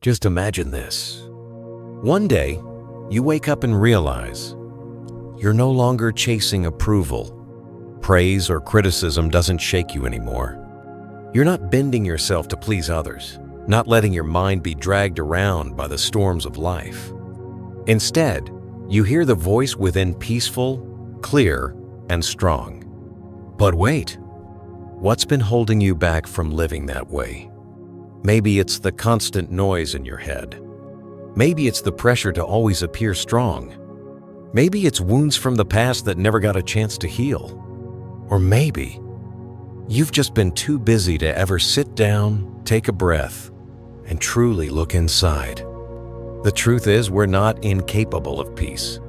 Just imagine this. One day, you wake up and realize you're no longer chasing approval. Praise or criticism doesn't shake you anymore. You're not bending yourself to please others, not letting your mind be dragged around by the storms of life. Instead, you hear the voice within peaceful, clear, and strong. But wait, what's been holding you back from living that way? Maybe it's the constant noise in your head. Maybe it's the pressure to always appear strong. Maybe it's wounds from the past that never got a chance to heal. Or maybe you've just been too busy to ever sit down, take a breath, and truly look inside. The truth is, we're not incapable of peace.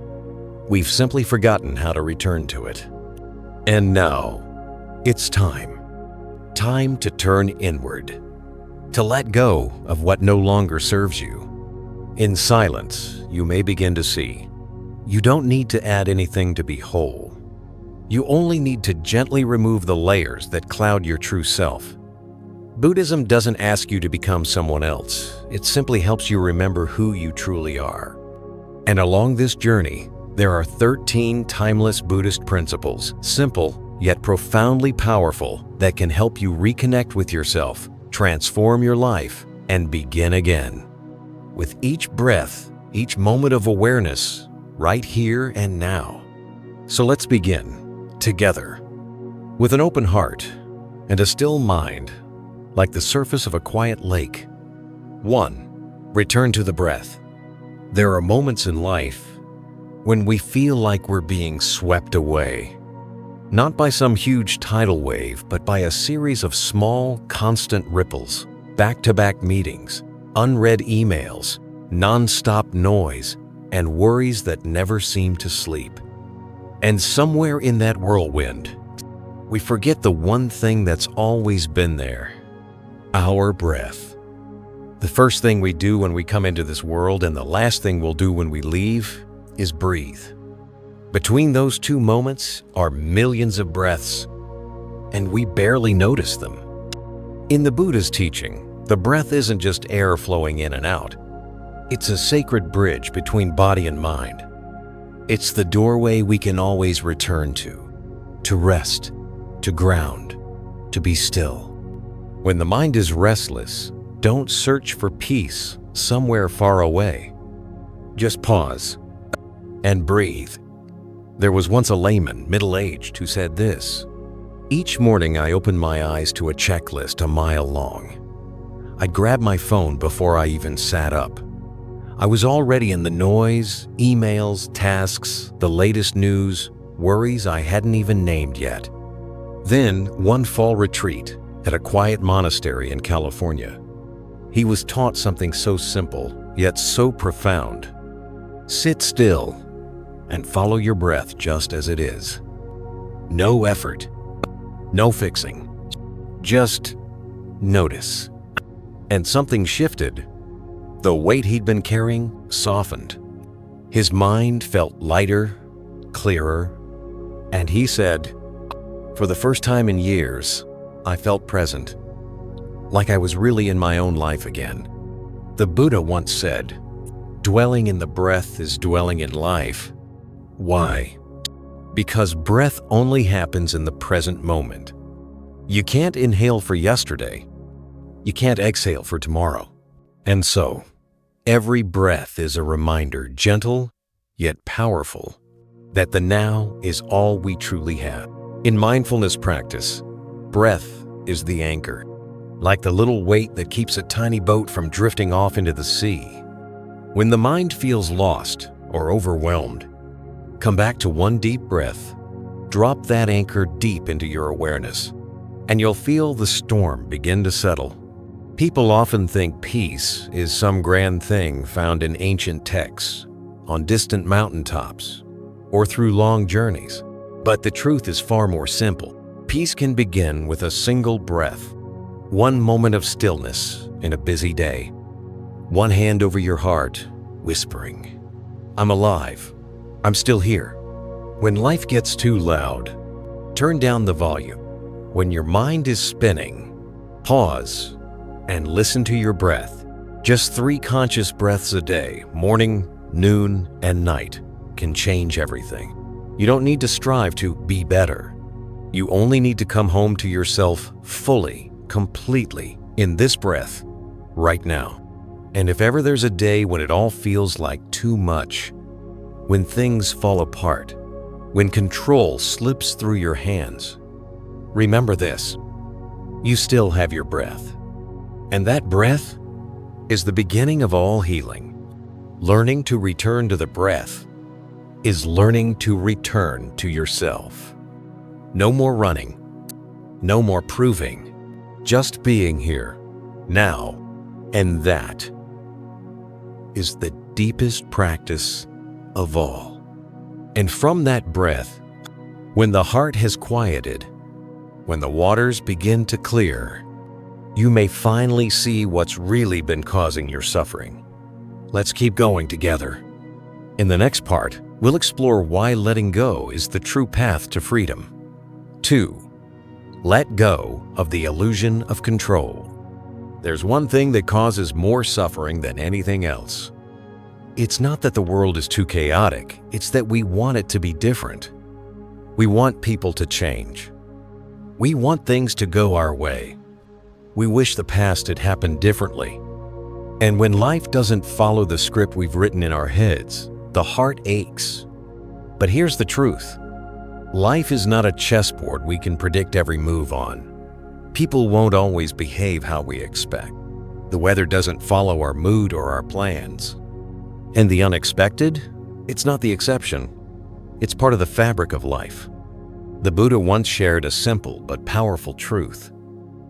We've simply forgotten how to return to it. And now, it's time. Time to turn inward. To let go of what no longer serves you. In silence, you may begin to see you don't need to add anything to be whole. You only need to gently remove the layers that cloud your true self. Buddhism doesn't ask you to become someone else. It simply helps you remember who you truly are. And along this journey, there are 13 timeless Buddhist principles, simple yet profoundly powerful, that can help you reconnect with yourself, transform your life, and begin again. With each breath, each moment of awareness, right here and now. So let's begin, together. With an open heart and a still mind, like the surface of a quiet lake. 1. Return to the breath. There are moments in life when we feel like we're being swept away. Not by some huge tidal wave, but by a series of small, constant ripples, back-to-back meetings, unread emails, non-stop noise, and worries that never seem to sleep. And somewhere in that whirlwind, we forget the one thing that's always been there: our breath. The first thing we do when we come into this world, and the last thing we'll do when we leave, is breathe. Between those two moments are millions of breaths, and we barely notice them. In the Buddhist teaching, the breath isn't just air flowing in and out. It's a sacred bridge between body and mind. It's the doorway we can always return to rest, to ground, to be still. When the mind is restless, don't search for peace somewhere far away. Just pause and breathe. There was once a layman, middle-aged, who said this: "Each morning I opened my eyes to a checklist a mile long. I'd grab my phone before I even sat up. I was already in the noise, emails, tasks, the latest news, worries I hadn't even named yet." Then, one fall retreat at a quiet monastery in California, he was taught something so simple, yet so profound. Sit still and follow your breath just as it is. No effort, no fixing, just notice. And something shifted. The weight he'd been carrying softened. His mind felt lighter, clearer, and he said, "For the first time in years, I felt present, like I was really in my own life again." The Buddha once said, "Dwelling in the breath is dwelling in life." Why? Because breath only happens in the present moment. You can't inhale for yesterday. You can't exhale for tomorrow. And so, every breath is a reminder, gentle yet powerful, that the now is all we truly have. In mindfulness practice, breath is the anchor, like the little weight that keeps a tiny boat from drifting off into the sea. When the mind feels lost or overwhelmed, come back to one deep breath, drop that anchor deep into your awareness, and you'll feel the storm begin to settle. People often think peace is some grand thing found in ancient texts, on distant mountaintops, or through long journeys. But the truth is far more simple. Peace can begin with a single breath, one moment of stillness in a busy day, one hand over your heart, whispering, "I'm alive. I'm still here." When life gets too loud, turn down the volume. When your mind is spinning, pause and listen to your breath. Just 3 conscious breaths a day, morning, noon, and night, can change everything. You don't need to strive to be better. You only need to come home to yourself fully, completely, in this breath, right now. And if ever there's a day when it all feels like too much, when things fall apart, when control slips through your hands, remember this: you still have your breath. And that breath is the beginning of all healing. Learning to return to the breath is learning to return to yourself. No more running, no more proving, just being here, now, and that is the deepest practice of all. And from that breath, when the heart has quieted, when the waters begin to clear, you may finally see what's really been causing your suffering. Let's keep going together. In the next part, we'll explore why letting go is the true path to freedom. 2. Let go of the illusion of control. There's one thing that causes more suffering than anything else. It's not that the world is too chaotic, it's that we want it to be different. We want people to change. We want things to go our way. We wish the past had happened differently. And when life doesn't follow the script we've written in our heads, the heart aches. But here's the truth. Life is not a chessboard we can predict every move on. People won't always behave how we expect. The weather doesn't follow our mood or our plans. And the unexpected? It's not the exception. It's part of the fabric of life. The Buddha once shared a simple but powerful truth.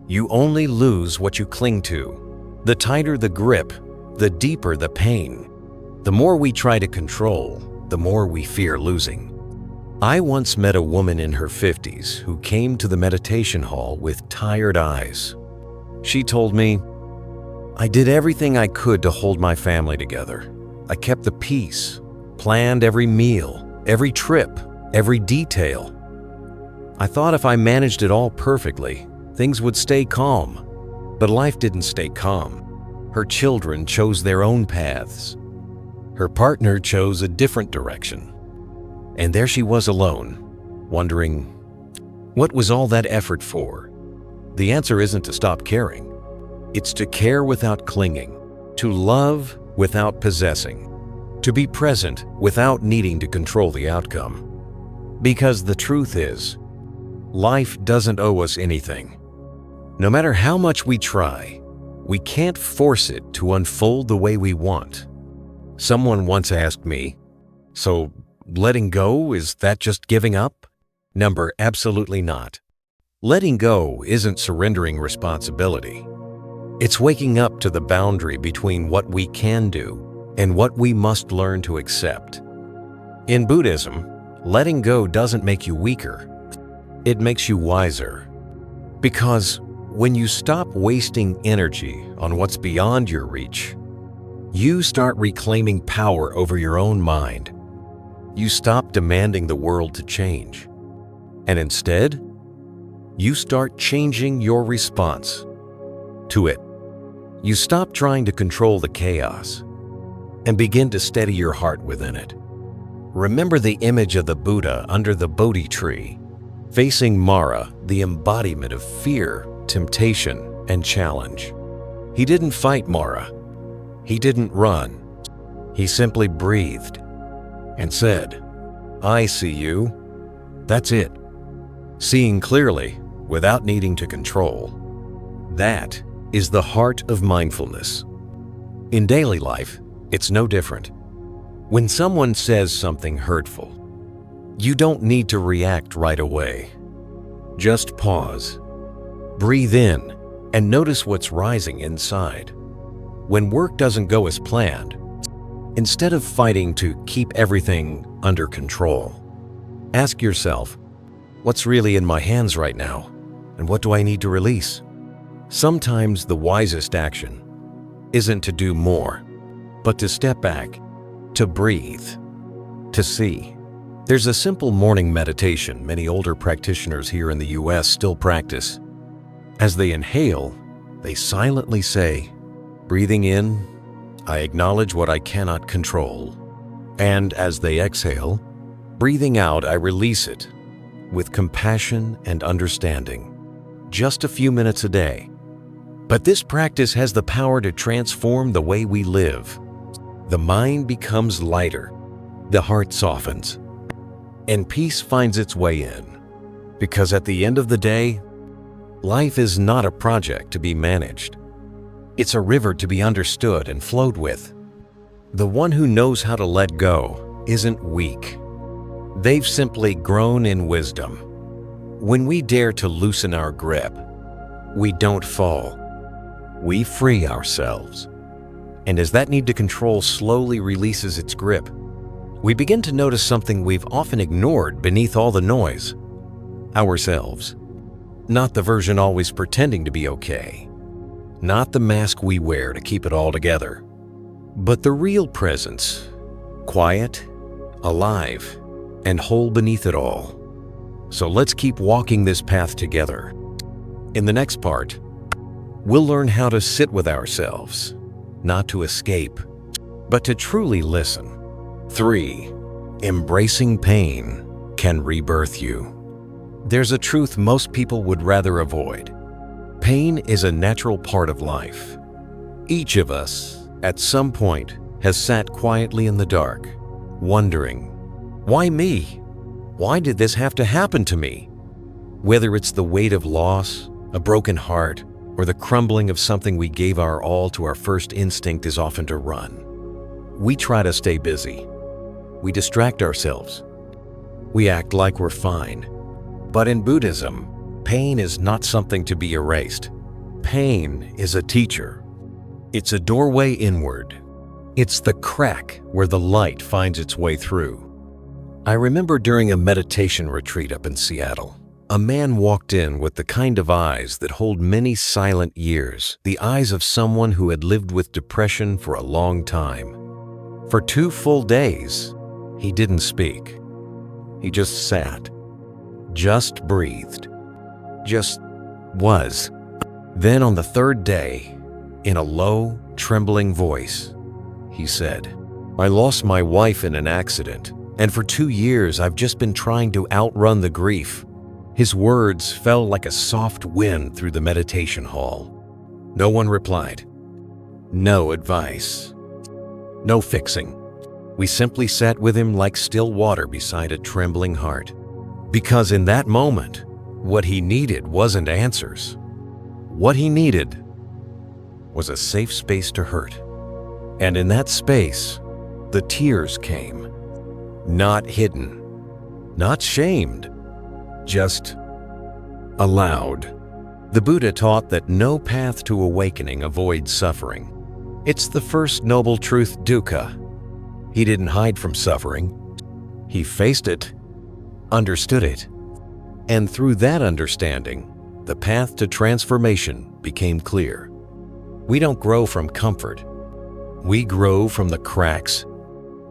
You only lose what you cling to. The tighter the grip, the deeper the pain. The more we try to control, the more we fear losing. I once met a woman in her 50s who came to the meditation hall with tired eyes. She told me, "I did everything I could to hold my family together. I kept the peace, planned every meal, every trip, every detail. I thought if I managed it all perfectly, things would stay calm. But life didn't stay calm. Her children chose their own paths. Her partner chose a different direction. And there she was alone, wondering, what was all that effort for? The answer isn't to stop caring. It's to care without clinging, to love without possessing, to be present without needing to control the outcome. Because the truth is, life doesn't owe us anything. No matter how much we try, we can't force it to unfold the way we want. Someone once asked me, so letting go, is that just giving up? Number, absolutely not. Letting go isn't surrendering responsibility. It's waking up to the boundary between what we can do and what we must learn to accept. In Buddhism, letting go doesn't make you weaker. It makes you wiser. Because when you stop wasting energy on what's beyond your reach, you start reclaiming power over your own mind. You stop demanding the world to change. And instead, you start changing your response to it. You stop trying to control the chaos and begin to steady your heart within it. Remember the image of the Buddha under the Bodhi tree, facing Mara, the embodiment of fear, temptation, and challenge. He didn't fight Mara. He didn't run. He simply breathed and said, "I see you." That's it. Seeing clearly without needing to control. That is the heart of mindfulness. In daily life, it's no different. When someone says something hurtful, you don't need to react right away. Just pause. Breathe in and notice what's rising inside. When work doesn't go as planned, instead of fighting to keep everything under control, ask yourself, what's really in my hands right now, and what do I need to release? Sometimes the wisest action isn't to do more, but to step back, to breathe, to see. There's a simple morning meditation many older practitioners here in the US still practice. As they inhale, they silently say, Breathing in, I acknowledge what I cannot control. And as they exhale, breathing out, I release it with compassion and understanding. Just a few minutes a day. But this practice has the power to transform the way we live. The mind becomes lighter, the heart softens, and peace finds its way in. Because at the end of the day, life is not a project to be managed. It's a river to be understood and flowed with. The one who knows how to let go isn't weak. They've simply grown in wisdom. When we dare to loosen our grip, we don't fall. We free ourselves. And as that need to control slowly releases its grip, we begin to notice something we've often ignored beneath all the noise. Ourselves. Not the version always pretending to be okay. Not the mask we wear to keep it all together. But the real presence, quiet, alive, and whole beneath it all. So let's keep walking this path together. In the next part, we'll learn how to sit with ourselves, not to escape, but to truly listen. 3. Embracing pain can rebirth you. There's a truth most people would rather avoid. Pain is a natural part of life. Each of us, at some point, has sat quietly in the dark, wondering, why me? Why did this have to happen to me? Whether it's the weight of loss, a broken heart, or the crumbling of something we gave our all to, our first instinct is often to run. We try to stay busy. We distract ourselves. We act like we're fine. But in Buddhism, pain is not something to be erased. Pain is a teacher. It's a doorway inward. It's the crack where the light finds its way through. I remember during a meditation retreat up in Seattle, a man walked in with the kind of eyes that hold many silent years, the eyes of someone who had lived with depression for a long time. For 2 full days, he didn't speak. He just sat, just breathed, just was. Then on the 3rd day, in a low, trembling voice, he said, "I lost my wife in an accident, and for 2 years I've just been trying to outrun the grief." His words fell like a soft wind through the meditation hall. No one replied. No advice. No fixing. We simply sat with him like still water beside a trembling heart. Because in that moment, what he needed wasn't answers. What he needed was a safe space to hurt. And in that space, the tears came. Not hidden, not shamed, just allowed. The Buddha taught that no path to awakening avoids suffering. It's the first noble truth, dukkha. He didn't hide from suffering. He faced it, understood it, and through that understanding, the path to transformation became clear. We don't grow from comfort. We grow from the cracks,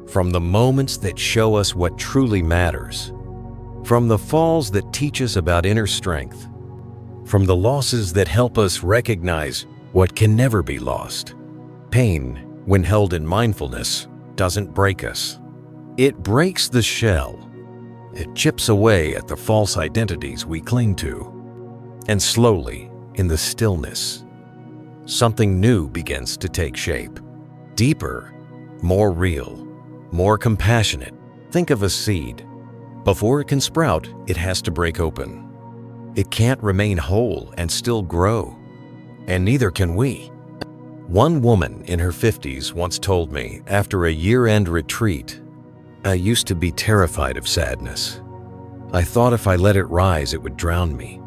from the moments that show us what truly matters, from the falls that teach us about inner strength, from the losses that help us recognize what can never be lost. Pain, when held in mindfulness, doesn't break us. It breaks the shell. It chips away at the false identities we cling to. And slowly, in the stillness, something new begins to take shape. Deeper, more real, more compassionate. Think of a seed. Before it can sprout, it has to break open. It can't remain whole and still grow. And neither can we. One woman in her 50s once told me, after a year-end retreat, "I used to be terrified of sadness. I thought if I let it rise, it would drown me.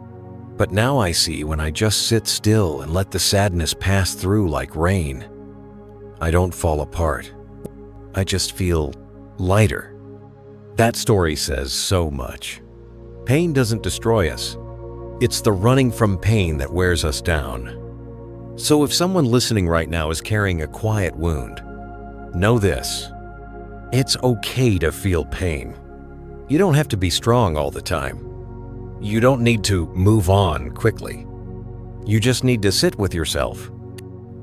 But now I see when I just sit still and let the sadness pass through like rain, I don't fall apart. I just feel lighter." That story says so much. Pain doesn't destroy us. It's the running from pain that wears us down. So if someone listening right now is carrying a quiet wound, know this: it's okay to feel pain. You don't have to be strong all the time. You don't need to move on quickly. You just need to sit with yourself.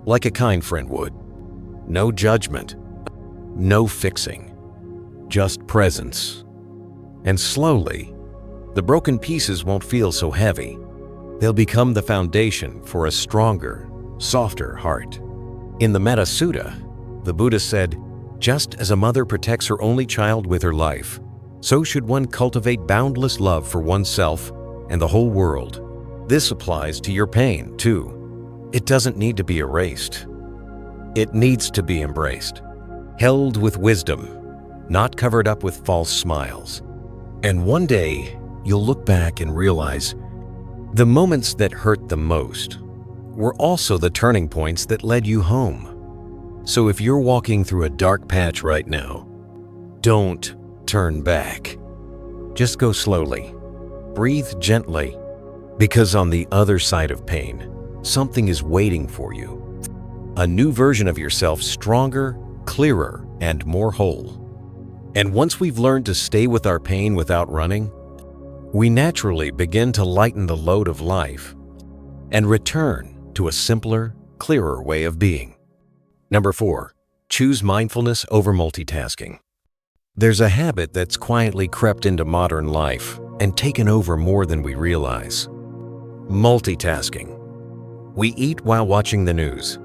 like a kind friend would. No judgment, no fixing, just presence. And slowly, the broken pieces won't feel so heavy. They'll become the foundation for a stronger, softer heart. In the Metta Sutta, the Buddha said, "Just as a mother protects her only child with her life, so should one cultivate boundless love for oneself and the whole world." This applies to your pain, too. It doesn't need to be erased. It needs to be embraced, held with wisdom, not covered up with false smiles. And one day, you'll look back and realize the moments that hurt the most were also the turning points that led you home. So if you're walking through a dark patch right now, don't turn back. Just go slowly. Breathe gently, because on the other side of pain, something is waiting for you. A new version of yourself, stronger, clearer, and more whole. And once we've learned to stay with our pain without running, we naturally begin to lighten the load of life and return to a simpler, clearer way of being. Number 4, choose mindfulness over multitasking. There's a habit that's quietly crept into modern life and taken over more than we realize. Multitasking. We eat while watching the news.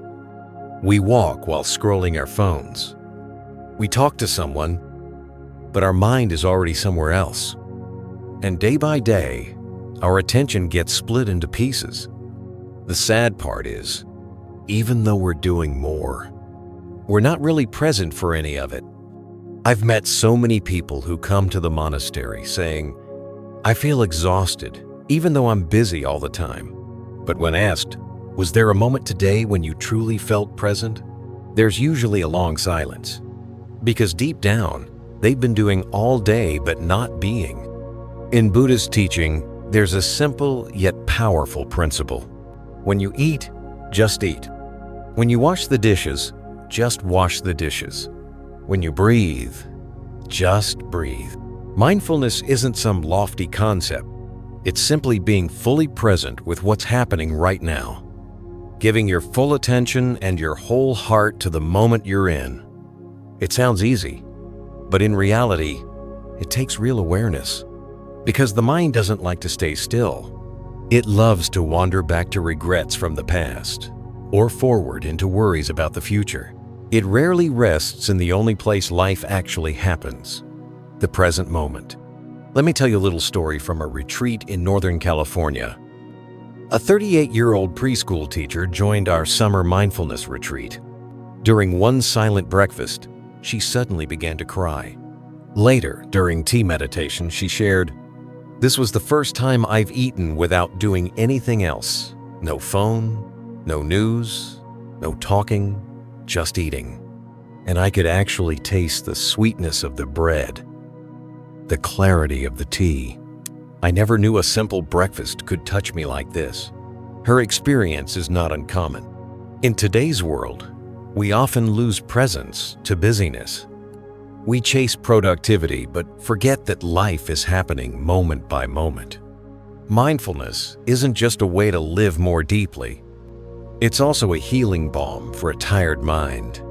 We walk while scrolling our phones. We talk to someone, but our mind is already somewhere else. And day by day, our attention gets split into pieces. The sad part is, even though we're doing more, we're not really present for any of it. I've met so many people who come to the monastery saying, "I feel exhausted, even though I'm busy all the time." But when asked, "Was there a moment today when you truly felt present?" there's usually a long silence. Because deep down, they've been doing all day but not being. In Buddhist teaching, there's a simple yet powerful principle. When you eat, just eat. When you wash the dishes, just wash the dishes. When you breathe, just breathe. Mindfulness isn't some lofty concept. It's simply being fully present with what's happening right now. Giving your full attention and your whole heart to the moment you're in. It sounds easy, but in reality, it takes real awareness. Because the mind doesn't like to stay still. It loves to wander back to regrets from the past, or forward into worries about the future. It rarely rests in the only place life actually happens, the present moment. Let me tell you a little story from a retreat in Northern California. A 38-year-old preschool teacher joined our summer mindfulness retreat. During one silent breakfast, she suddenly began to cry. Later, during tea meditation, she shared, "This was the first time I've eaten without doing anything else. No phone, no news, no talking, just eating. And I could actually taste the sweetness of the bread, the clarity of the tea. I never knew a simple breakfast could touch me like this." Her experience is not uncommon. In today's world, we often lose presence to busyness. We chase productivity but forget that life is happening moment by moment. Mindfulness isn't just a way to live more deeply. It's also a healing balm for a tired mind.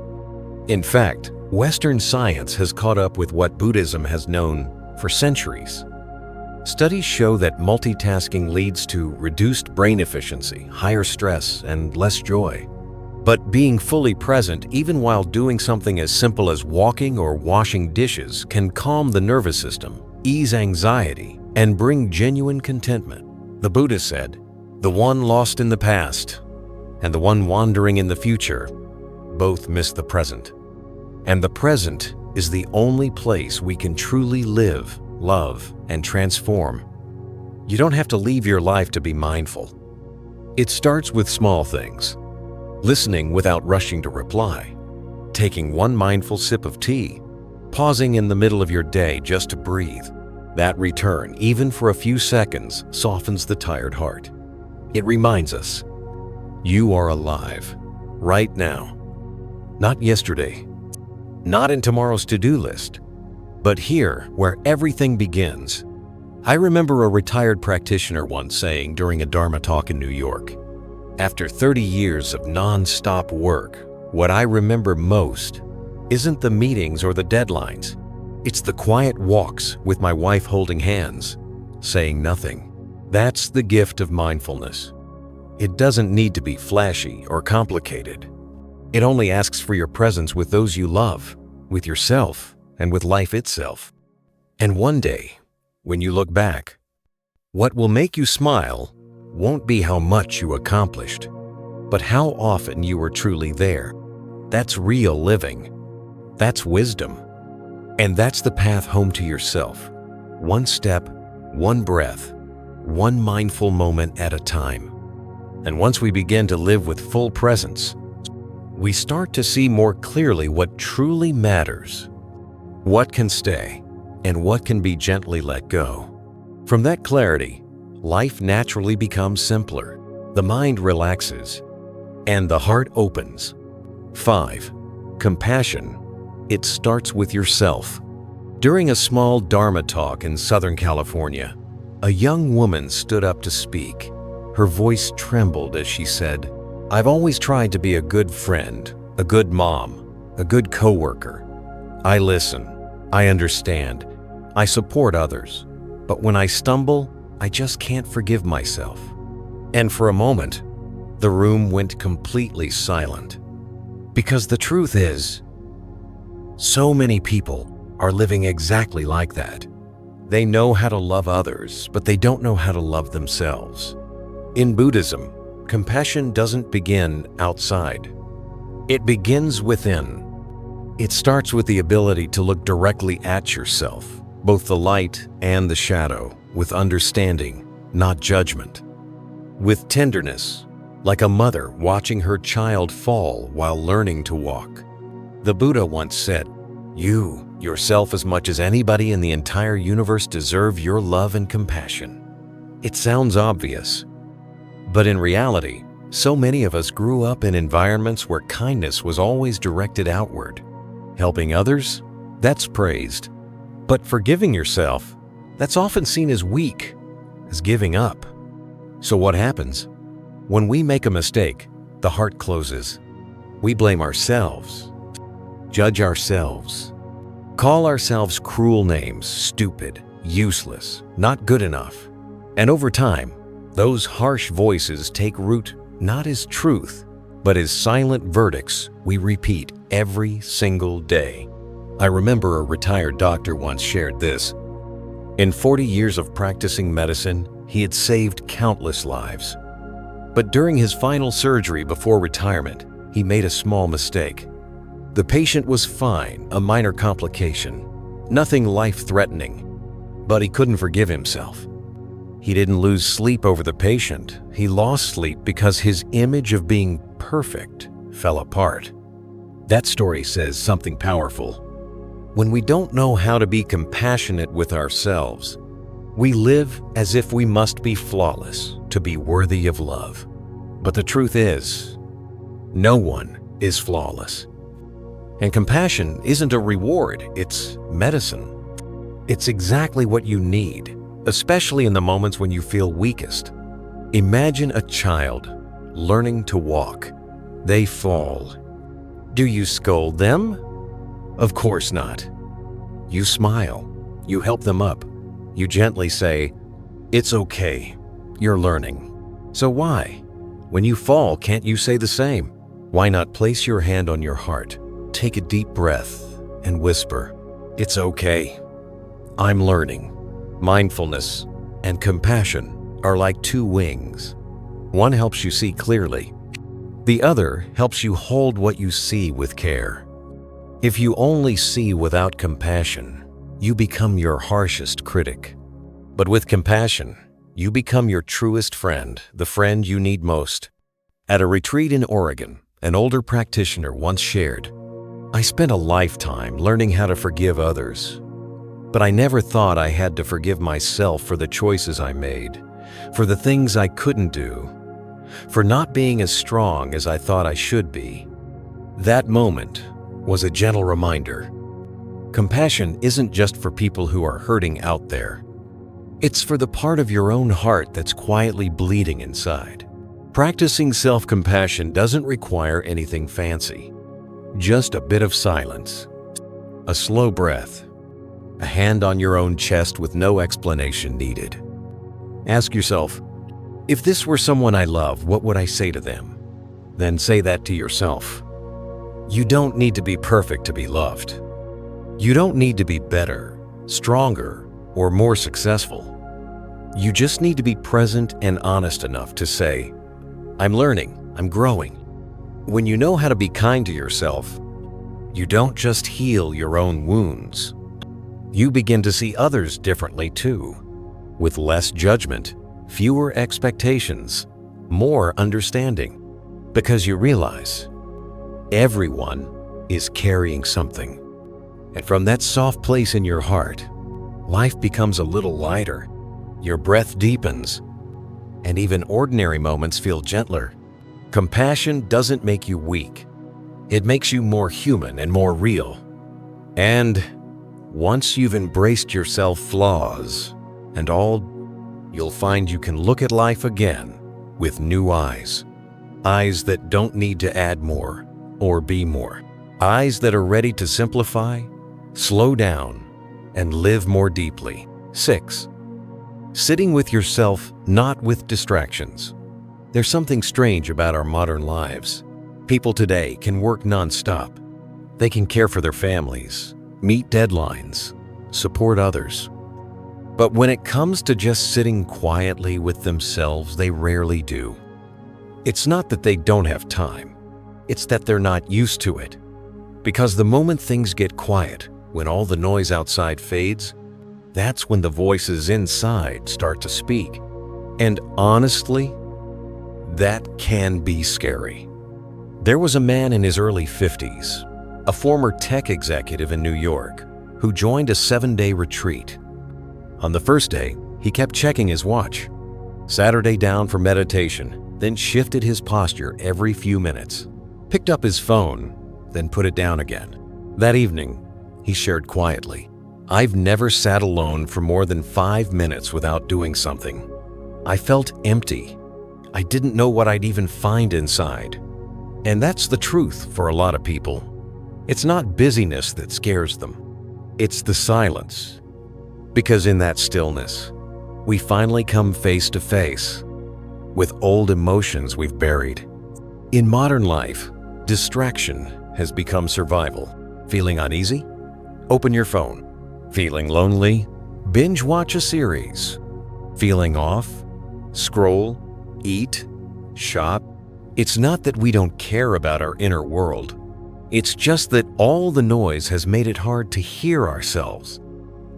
In fact, Western science has caught up with what Buddhism has known for centuries. Studies show that multitasking leads to reduced brain efficiency, higher stress, and less joy. But being fully present, even while doing something as simple as walking or washing dishes, can calm the nervous system, ease anxiety, and bring genuine contentment. The Buddha said, "The one lost in the past and the one wandering in the future both miss the present. And the present is the only place we can truly live, love, and transform." You don't have to leave your life to be mindful. It starts with small things. Listening without rushing to reply. Taking one mindful sip of tea. Pausing in the middle of your day just to breathe. That return, even for a few seconds, softens the tired heart. It reminds us, you are alive, right now. Not yesterday, not in tomorrow's to-do list, but here where everything begins. I remember a retired practitioner once saying during a Dharma talk in New York, After 30 years of non-stop work, what I remember most isn't the meetings or the deadlines. It's the quiet walks with my wife holding hands, saying nothing. That's the gift of mindfulness. It doesn't need to be flashy or complicated. It only asks for your presence with those you love, with yourself, and with life itself. And one day, when you look back, what will make you smile won't be how much you accomplished, but how often you were truly there. That's real living. That's wisdom. And that's the path home to yourself. One step, one breath, one mindful moment at a time. And once we begin to live with full presence, we start to see more clearly what truly matters, what can stay, and what can be gently let go. From that clarity, life naturally becomes simpler, the mind relaxes, and the heart opens. 5. Compassion. It starts with yourself. During a small Dharma talk in Southern California, a young woman stood up to speak. Her voice trembled as she said, "I've always tried to be a good friend, a good mom, a good coworker. I listen, I understand, I support others, but when I stumble, I just can't forgive myself." And for a moment, the room went completely silent. Because the truth is, so many people are living exactly like that. They know how to love others, but they don't know how to love themselves. In Buddhism, compassion doesn't begin outside. It begins within. It starts with the ability to look directly at yourself, both the light and the shadow, with understanding, not judgment. With tenderness, like a mother watching her child fall while learning to walk. The Buddha once said, "You, yourself as much as anybody in the entire universe, deserve your love and compassion." It sounds obvious, but in reality, so many of us grew up in environments where kindness was always directed outward. Helping others? That's praised. But forgiving yourself? That's often seen as weak, as giving up. So what happens? When we make a mistake, the heart closes. We blame ourselves, judge ourselves, call ourselves cruel names, stupid, useless, not good enough. And over time, those harsh voices take root not as truth, but as silent verdicts we repeat every single day. I remember a retired doctor once shared this. In 40 years of practicing medicine, he had saved countless lives. But during his final surgery before retirement, he made a small mistake. The patient was fine, a minor complication, nothing life-threatening, but he couldn't forgive himself. He didn't lose sleep over the patient. He lost sleep because his image of being perfect fell apart. That story says something powerful. When we don't know how to be compassionate with ourselves, we live as if we must be flawless to be worthy of love. But the truth is, no one is flawless. And compassion isn't a reward, it's medicine. It's exactly what you need, especially in the moments when you feel weakest. Imagine a child learning to walk. They fall. Do you scold them? Of course not. You smile. You help them up. You gently say, "It's okay. You're learning." So why? When you fall, can't you say the same? Why not place your hand on your heart, take a deep breath, and whisper, "It's okay. I'm learning." Mindfulness and compassion are like two wings. One helps you see clearly. The other helps you hold what you see with care. If you only see without compassion, you become your harshest critic. But with compassion, you become your truest friend, the friend you need most. At a retreat in Oregon, an older practitioner once shared, "I spent a lifetime learning how to forgive others, but I never thought I had to forgive myself for the choices I made, for the things I couldn't do, for not being as strong as I thought I should be." That moment was a gentle reminder. Compassion isn't just for people who are hurting out there. It's for the part of your own heart that's quietly bleeding inside, Practicing self-compassion doesn't require anything fancy. Just a bit of silence, a slow breath, a hand on your own chest with no explanation needed. Ask yourself, if this were someone I love, what would I say to them? Then say that to yourself. You don't need to be perfect to be loved. You don't need to be better, stronger, or more successful. You just need to be present and honest enough to say, I'm learning, I'm growing. When you know how to be kind to yourself, you don't just heal your own wounds. You begin to see others differently too, with less judgment, fewer expectations, more understanding, because you realize everyone is carrying something. And from that soft place in your heart, life becomes a little lighter, your breath deepens, and even ordinary moments feel gentler. Compassion doesn't make you weak. It makes you more human and more real. And once you've embraced yourself flaws and all, you'll find you can look at life again with new eyes. Eyes that don't need to add more or be more. Eyes that are ready to simplify, slow down, and live more deeply. 6. Sitting with yourself, not with distractions. There's something strange about our modern lives. People today can work nonstop. They can care for their families, meet deadlines, support others. But when it comes to just sitting quietly with themselves, they rarely do. It's not that they don't have time. It's that they're not used to it. Because the moment things get quiet, when all the noise outside fades, that's when the voices inside start to speak. And honestly, that can be scary. There was a man in his early 50s, a former tech executive in New York, who joined a 7-day retreat. On the first day, he kept checking his watch, Saturday down for meditation, then shifted his posture every few minutes, picked up his phone, then put it down again. That evening, he shared quietly, I've never sat alone for more than 5 minutes without doing something. I felt empty. I didn't know what I'd even find inside. And that's the truth for a lot of people. It's not busyness that scares them. It's the silence. Because in that stillness, we finally come face to face with old emotions we've buried. In modern life, distraction has become survival. Feeling uneasy? Open your phone. Feeling lonely? Binge watch a series. Feeling off? Scroll, eat, shop. It's not that we don't care about our inner world. It's just that all the noise has made it hard to hear ourselves.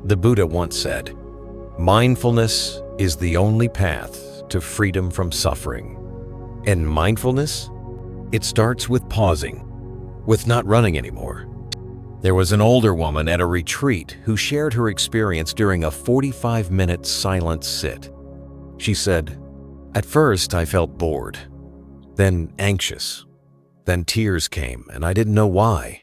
The Buddha once said, mindfulness is the only path to freedom from suffering. And mindfulness? It starts with pausing, with not running anymore. There was an older woman at a retreat who shared her experience during a 45-minute silent sit. She said, at first I felt bored, then anxious, then tears came and I didn't know why.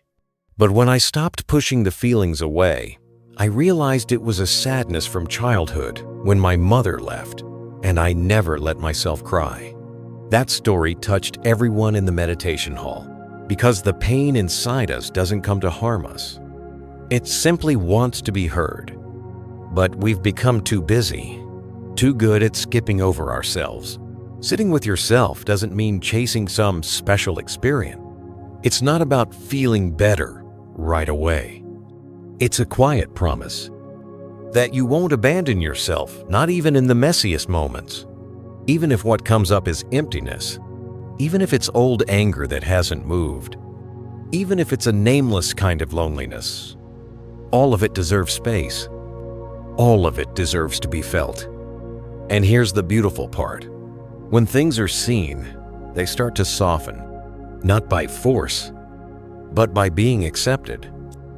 But when I stopped pushing the feelings away, I realized it was a sadness from childhood when my mother left, and I never let myself cry. That story touched everyone in the meditation hall because the pain inside us doesn't come to harm us. It simply wants to be heard. But we've become too busy, too good at skipping over ourselves. Sitting with yourself doesn't mean chasing some special experience. It's not about feeling better right away. It's a quiet promise that you won't abandon yourself, not even in the messiest moments. Even if what comes up is emptiness, even if it's old anger that hasn't moved, even if it's a nameless kind of loneliness, all of it deserves space. All of it deserves to be felt. And here's the beautiful part. When things are seen, they start to soften, not by force, but by being accepted.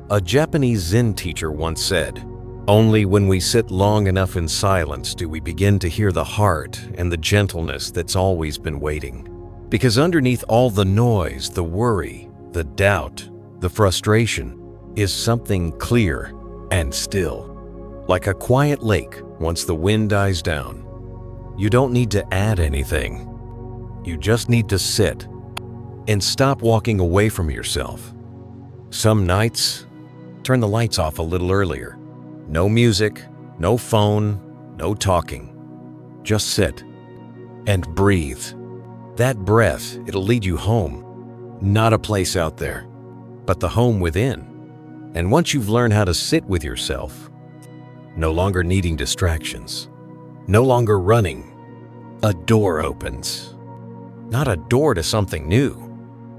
A Japanese Zen teacher once said, only when we sit long enough in silence do we begin to hear the heart and the gentleness that's always been waiting. Because underneath all the noise, the worry, the doubt, the frustration, is something clear and still. Like a quiet lake once the wind dies down. You don't need to add anything. You just need to sit and stop walking away from yourself. Some nights, turn the lights off a little earlier. No music, no phone, no talking. Just sit and breathe. That breath, it'll lead you home. Not a place out there, but the home within. And once you've learned how to sit with yourself, no longer needing distractions, no longer running, a door opens. Not a door to something new,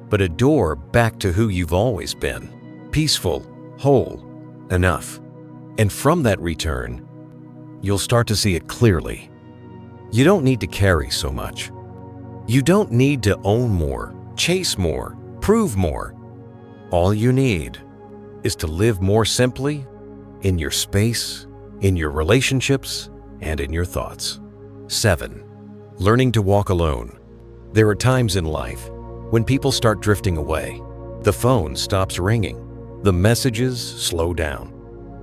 but a door back to who you've always been. Peaceful, whole, enough. And from that return, you'll start to see it clearly. You don't need to carry so much. You don't need to own more, chase more, prove more. All you need is to live more simply in your space, in your relationships, and in your thoughts. 7. Learning to walk alone. There are times in life when people start drifting away. The phone stops ringing. The messages slow down.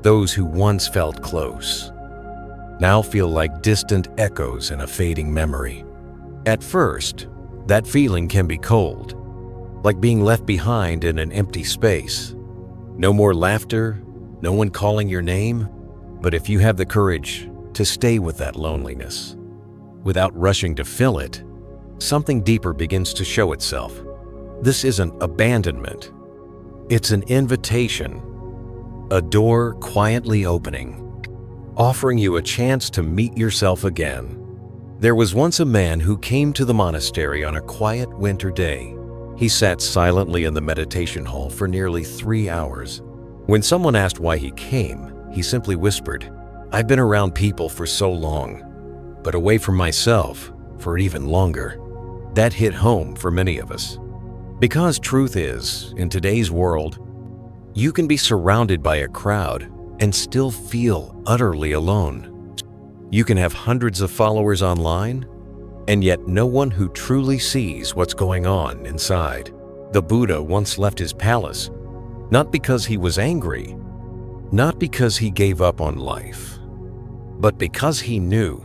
Those who once felt close now feel like distant echoes in a fading memory. At first, that feeling can be cold, like being left behind in an empty space. No more laughter, no one calling your name. But if you have the courage to stay with that loneliness, without rushing to fill it, something deeper begins to show itself. This isn't abandonment. It's an invitation, a door quietly opening, offering you a chance to meet yourself again. There was once a man who came to the monastery on a quiet winter day. He sat silently in the meditation hall for nearly 3 hours. When someone asked why he came, he simply whispered, "I've been around people for so long, but away from myself for even longer." That hit home for many of us. Because truth is, in today's world, you can be surrounded by a crowd and still feel utterly alone. You can have hundreds of followers online, and yet no one who truly sees what's going on inside. The Buddha once left his palace, not because he was angry, not because he gave up on life, but because he knew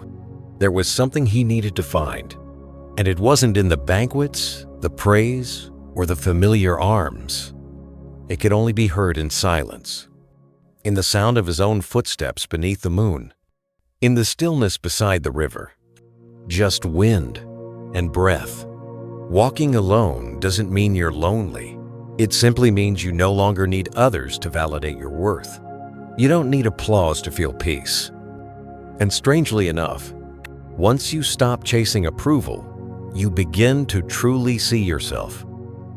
there was something he needed to find. And it wasn't in the banquets, the praise, or the familiar arms. It could only be heard in silence, in the sound of his own footsteps beneath the moon, in the stillness beside the river. Just wind and breath. Walking alone doesn't mean you're lonely. It simply means you no longer need others to validate your worth. You don't need applause to feel peace. And strangely enough, once you stop chasing approval, you begin to truly see yourself.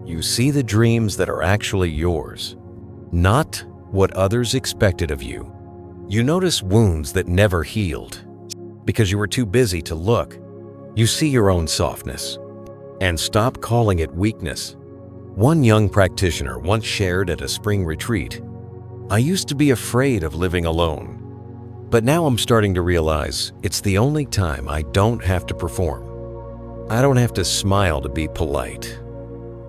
You see the dreams that are actually yours, not what others expected of you. You notice wounds that never healed because you were too busy to look. You see your own softness and stop calling it weakness. One young practitioner once shared at a spring retreat, "I used to be afraid of living alone, but now I'm starting to realize it's the only time I don't have to perform. I don't have to smile to be polite.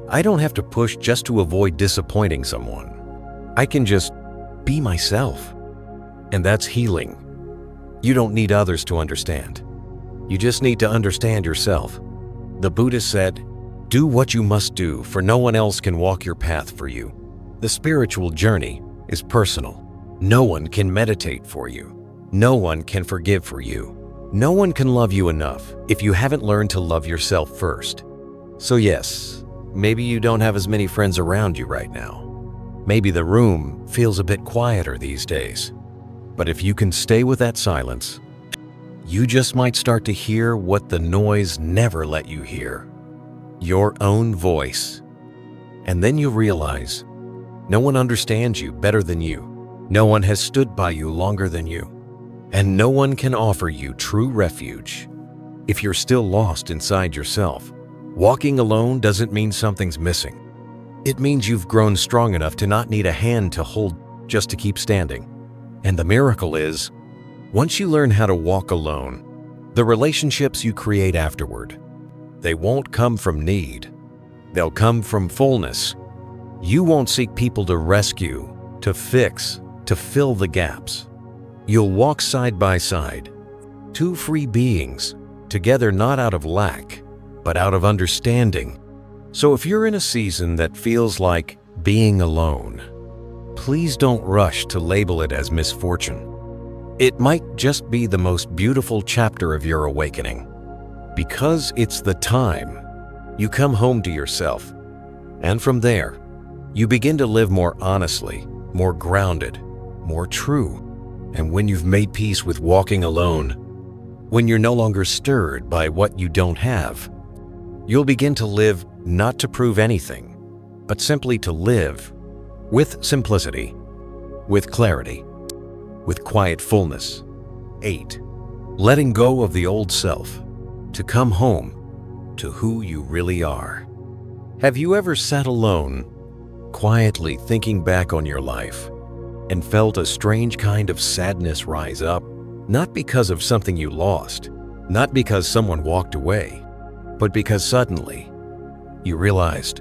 I don't have to push just to avoid disappointing someone. I can just be myself." And that's healing. You don't need others to understand. You just need to understand yourself. The Buddha said, "Do what you must do, for no one else can walk your path for you." The spiritual journey is personal. No one can meditate for you. No one can forgive for you. No one can love you enough if you haven't learned to love yourself first. So yes, maybe you don't have as many friends around you right now. Maybe the room feels a bit quieter these days. But if you can stay with that silence, you just might start to hear what the noise never let you hear. Your own voice. And then you realize no one understands you better than you. No one has stood by you longer than you. And no one can offer you true refuge if you're still lost inside yourself. Walking alone doesn't mean something's missing. It means you've grown strong enough to not need a hand to hold just to keep standing. And the miracle is, once you learn how to walk alone, the relationships you create afterward, they won't come from need. They'll come from fullness. You won't seek people to rescue, to fix, to fill the gaps. You'll walk side by side, two free beings, together not out of lack, but out of understanding. So if you're in a season that feels like being alone, please don't rush to label it as misfortune. It might just be the most beautiful chapter of your awakening, because it's the time you come home to yourself, and from there, you begin to live more honestly, more grounded, more true. And when you've made peace with walking alone, when you're no longer stirred by what you don't have, you'll begin to live not to prove anything, but simply to live with simplicity, with clarity, with quiet fullness. 8. Letting go of the old self to come home to who you really are. Have you ever sat alone, quietly thinking back on your life, and felt a strange kind of sadness rise up? Not because of something you lost, not because someone walked away, but because suddenly you realized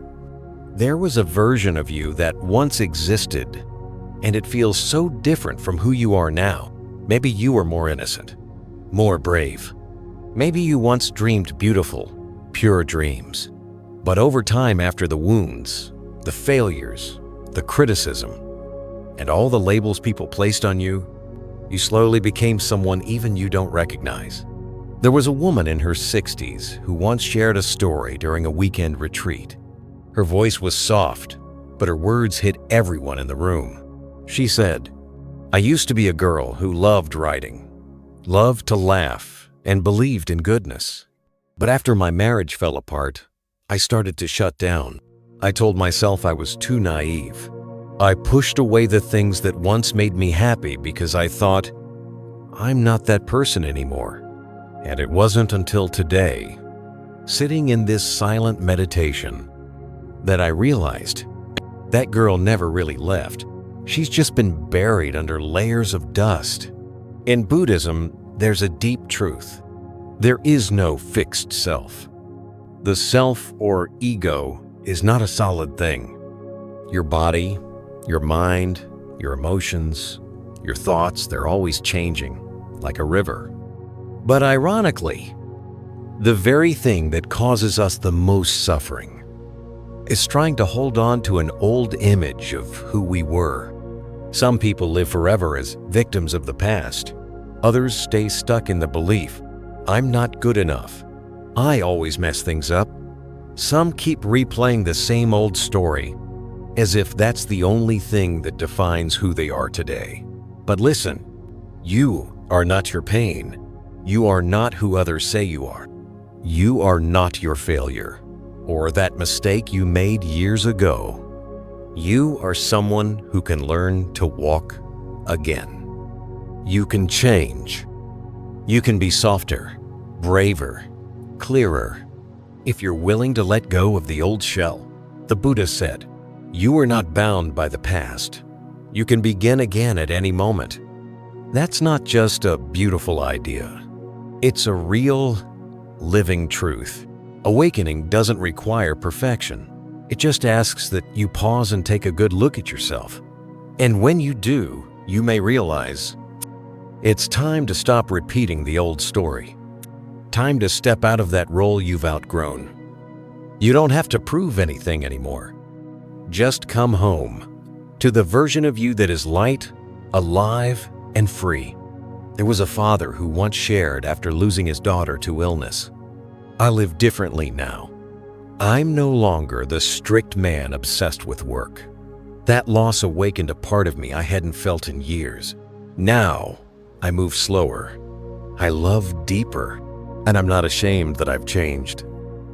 there was a version of you that once existed, and it feels so different from who you are now. Maybe you were more innocent, more brave. Maybe you once dreamed beautiful, pure dreams. But over time, after the wounds, the failures, the criticism, and all the labels people placed on you, you slowly became someone even you don't recognize. There was a woman in her 60s who once shared a story during a weekend retreat. Her voice was soft, but her words hit everyone in the room. She said, "I used to be a girl who loved writing, loved to laugh, and believed in goodness. But after my marriage fell apart, I started to shut down. I told myself I was too naive. I pushed away the things that once made me happy because I thought, I'm not that person anymore." And it wasn't until today, sitting in this silent meditation, that I realized that girl never really left. She's just been buried under layers of dust. In Buddhism, there's a deep truth. There is no fixed self. The self or ego is not a solid thing. Your body, your mind, your emotions, your thoughts, they're always changing, like a river. But ironically, the very thing that causes us the most suffering is trying to hold on to an old image of who we were. Some people live forever as victims of the past. Others stay stuck in the belief, I'm not good enough. I always mess things up. Some keep replaying the same old story, as if that's the only thing that defines who they are today. But listen, you are not your pain. You are not who others say you are. You are not your failure, or that mistake you made years ago. You are someone who can learn to walk again. You can change. You can be softer, braver, clearer. If you're willing to let go of the old shell, the Buddha said, you are not bound by the past. You can begin again at any moment. That's not just a beautiful idea. It's a real, living truth. Awakening doesn't require perfection. It just asks that you pause and take a good look at yourself. And when you do, you may realize it's time to stop repeating the old story. Time to step out of that role you've outgrown. You don't have to prove anything anymore. Just come home to the version of you that is light, alive, and free. There was a father who once shared after losing his daughter to illness, I live differently now. I'm no longer the strict man obsessed with work. That loss awakened a part of me I hadn't felt in years. Now, I move slower. I love deeper, and I'm not ashamed that I've changed.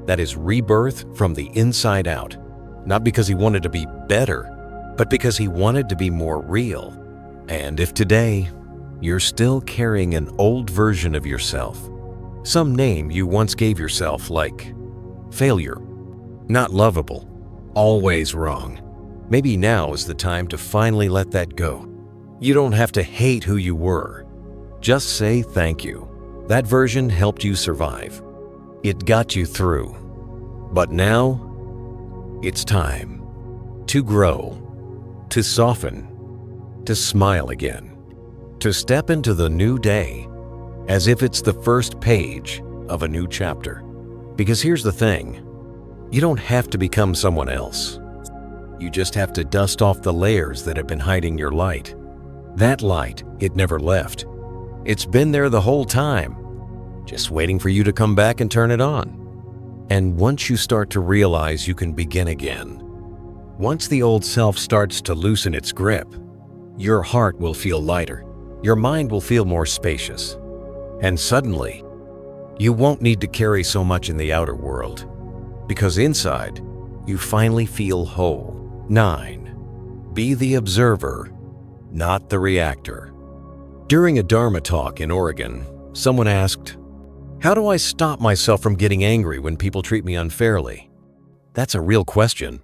That is rebirth from the inside out, not because he wanted to be better, but because he wanted to be more real. And if today, you're still carrying an old version of yourself, some name you once gave yourself like failure, not lovable, always wrong, maybe now is the time to finally let that go. You don't have to hate who you were. Just say thank you. That version helped you survive. It got you through. But now, it's time to grow, to soften, to smile again, to step into the new day as if it's the first page of a new chapter. Because here's the thing, you don't have to become someone else. You just have to dust off the layers that have been hiding your light. That light, it never left. It's been there the whole time, just waiting for you to come back and turn it on. And once you start to realize you can begin again, once the old self starts to loosen its grip, your heart will feel lighter, your mind will feel more spacious, and suddenly, you won't need to carry so much in the outer world, because inside, you finally feel whole. 9. Be the observer, not the reactor. During a Dharma talk in Oregon, someone asked, "How do I stop myself from getting angry when people treat me unfairly?" That's a real question.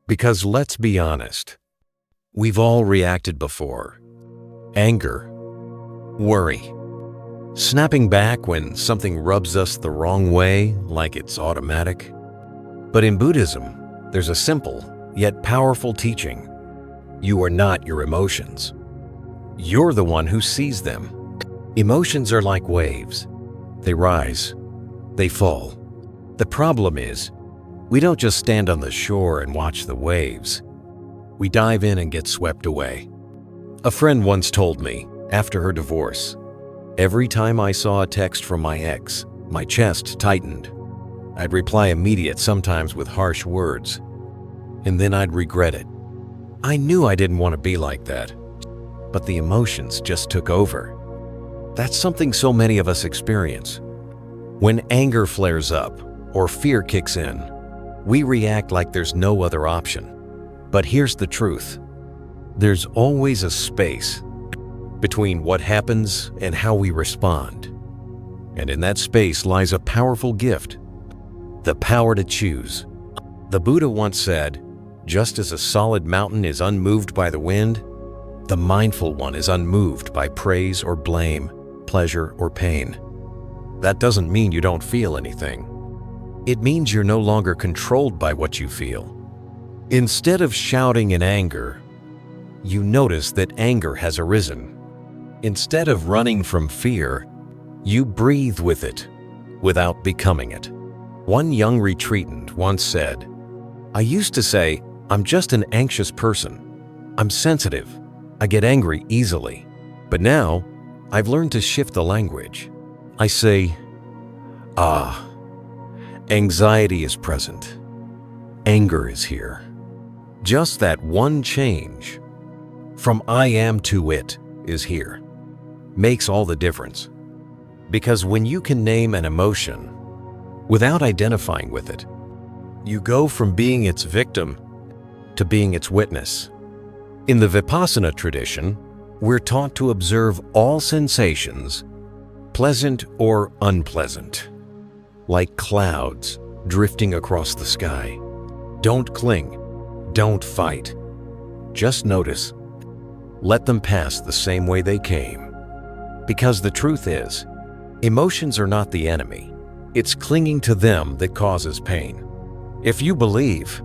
Because let's be honest, we've all reacted before. Anger, worry, snapping back when something rubs us the wrong way like it's automatic. But in Buddhism, there's a simple yet powerful teaching. You are not your emotions. You're the one who sees them. Emotions are like waves. They rise, they fall. The problem is, we don't just stand on the shore and watch the waves. We dive in and get swept away. A friend once told me, after her divorce, every time I saw a text from my ex, my chest tightened. I'd reply immediate, sometimes with harsh words, and then I'd regret it. I knew I didn't want to be like that, but the emotions just took over. That's something so many of us experience. When anger flares up or fear kicks in, we react like there's no other option. But here's the truth. There's always a space between what happens and how we respond. And in that space lies a powerful gift, the power to choose. The Buddha once said, "Just as a solid mountain is unmoved by the wind, the mindful one is unmoved by praise or blame, pleasure or pain." That doesn't mean you don't feel anything. It means you're no longer controlled by what you feel. Instead of shouting in anger, you notice that anger has arisen. Instead of running from fear, you breathe with it without becoming it. One young retreatant once said, "I used to say, I'm just an anxious person. I'm sensitive. I get angry easily. But now, I've learned to shift the language. I say, anxiety is present. Anger is here." Just that one change, from I am to it is here, makes all the difference. Because when you can name an emotion without identifying with it, you go from being its victim to being its witness. In the Vipassana tradition, we're taught to observe all sensations, pleasant or unpleasant, like clouds drifting across the sky. Don't cling, don't fight. Just notice. Let them pass the same way they came. Because the truth is, emotions are not the enemy. It's clinging to them that causes pain. If you believe,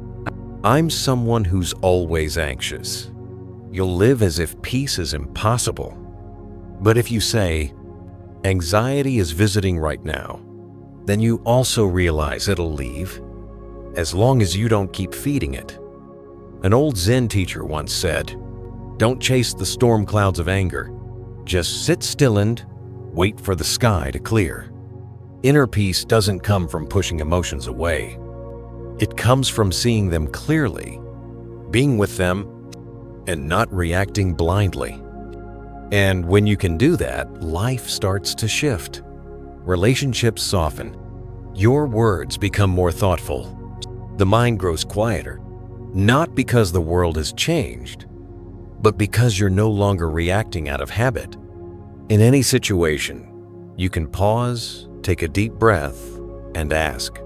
I'm someone who's always anxious, you'll live as if peace is impossible. But if you say, anxiety is visiting right now, then you also realize it'll leave, as long as you don't keep feeding it. An old Zen teacher once said, "Don't chase the storm clouds of anger. Just sit still and wait for the sky to clear." Inner peace doesn't come from pushing emotions away. It comes from seeing them clearly, being with them, and not reacting blindly. And when you can do that, life starts to shift. Relationships soften. Your words become more thoughtful. The mind grows quieter, not because the world has changed, but because you're no longer reacting out of habit. In any situation, you can pause, take a deep breath, and ask,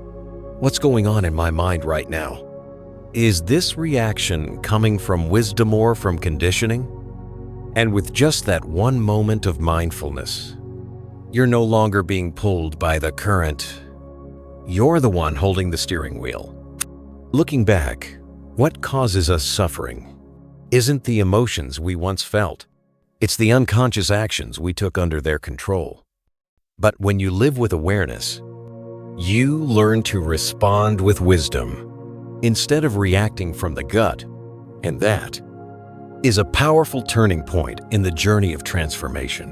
what's going on in my mind right now? Is this reaction coming from wisdom or from conditioning? And with just that one moment of mindfulness, you're no longer being pulled by the current. You're the one holding the steering wheel. Looking back, what causes us suffering isn't the emotions we once felt. It's the unconscious actions we took under their control. But when you live with awareness, You learn to respond with wisdom instead of reacting from the gut, and that is a powerful turning point in the journey of transformation.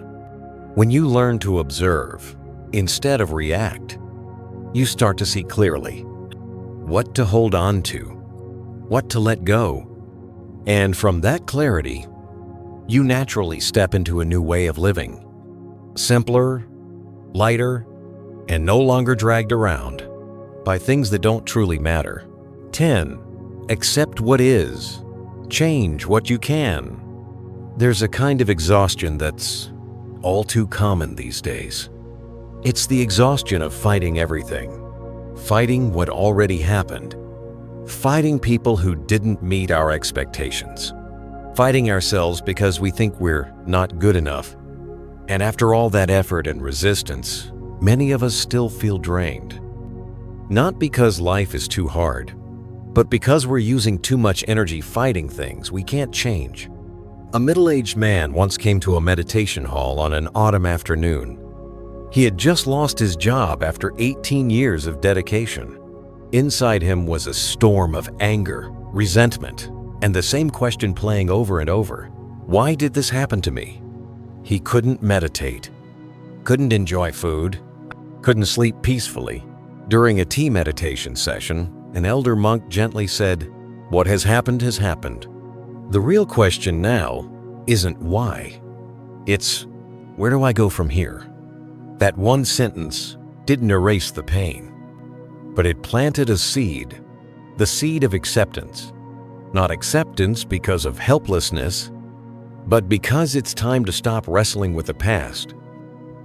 When you learn to observe instead of react, you start to see clearly what to hold on to, what to let go, and from that clarity, you naturally step into a new way of living, simpler, lighter, and no longer dragged around by things that don't truly matter. 10. Accept what is. Change what you can. There's a kind of exhaustion that's all too common these days. It's the exhaustion of fighting everything, fighting what already happened, fighting people who didn't meet our expectations, fighting ourselves because we think we're not good enough. And after all that effort and resistance, many of us still feel drained. Not because life is too hard, but because we're using too much energy fighting things we can't change. A middle-aged man once came to a meditation hall on an autumn afternoon. He had just lost his job after 18 years of dedication. Inside him was a storm of anger, resentment, and the same question playing over and over. Why did this happen to me? He couldn't meditate, couldn't enjoy food, couldn't sleep peacefully. During a tea meditation session, an elder monk gently said, "What has happened has happened. The real question now isn't why. It's, where do I go from here?" That one sentence didn't erase the pain, but it planted a seed, the seed of acceptance. Not acceptance because of helplessness, but because it's time to stop wrestling with the past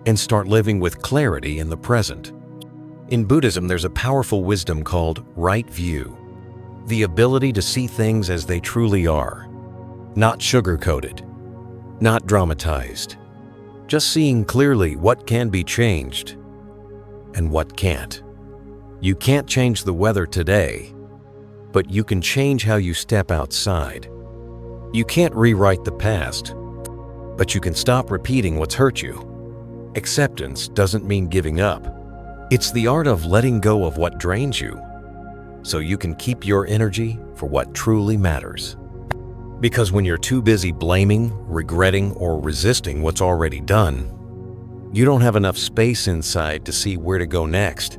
and start living with clarity in the present. In Buddhism, there's a powerful wisdom called right view, the ability to see things as they truly are, not sugar-coated, not dramatized, just seeing clearly what can be changed and what can't. You can't change the weather today, but you can change how you step outside. You can't rewrite the past, but you can stop repeating what's hurt you. Acceptance doesn't mean giving up. It's the art of letting go of what drains you, so you can keep your energy for what truly matters. Because when you're too busy blaming, regretting, or resisting what's already done, you don't have enough space inside to see where to go next.